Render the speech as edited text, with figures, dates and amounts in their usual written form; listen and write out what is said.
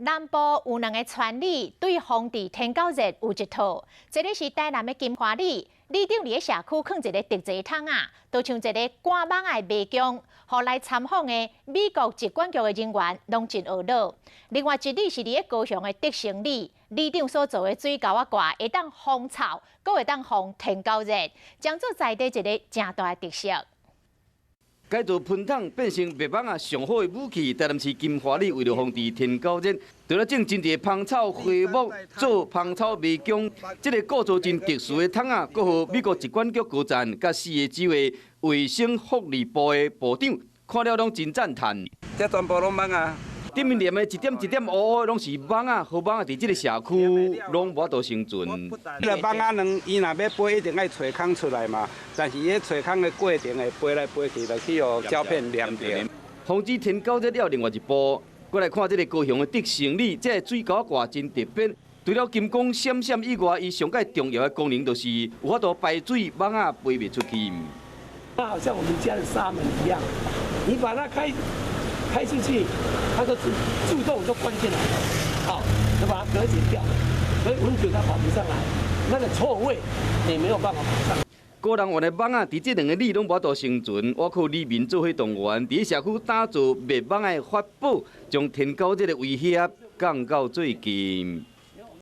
南部有2个村里对防治天狗热有一套，一个是台南的金华里，里长伫个社区放一个竹节桶啊，就像一个赶网的迷宫，互来参访的美国疾管局的人员拢真懊恼。另外一里是伫个高雄的德成里，里长所做的水沟啊挂会当防草，阁会当防天狗热，将做在地一个正大的特色。 改造喷桶变成灭蚊啊上好的武器，台南市金华里为了防治天狗热，就来种真侪芳草花木做芳草迷宫。这个构造真特殊的桶啊，阁予美国疾管局高层甲4个州的卫生福利部的部长看了拢真赞叹。这全部拢蚊啊！ 顶面连的一点一点乌乌，拢是蚊啊，好蚊啊，伫这个社区拢无法度生存。这个蚊啊，伊若要飞，一定爱找空出来嘛。但是伊找空的过程会飞来飞去，就去予胶片粘着。防止天狗热了另外一步，过来看这个高雄的德成里，这个水沟挂真特别。除了金光闪闪以外，伊上界重要的功能就是有法度排水，蚊啊飞袂出去。它好像我们家的纱门一样，你把它开出去，它就自动就关进来了。好，就把它隔绝掉，所以蚊子它跑不上来，那个臭味也没有办法跑上来。个人园的蚊啊，伫这2个里拢无法度生存，我靠里民做伙动员，伫社区打造灭蚊的法宝，将天狗热的威胁降到最近。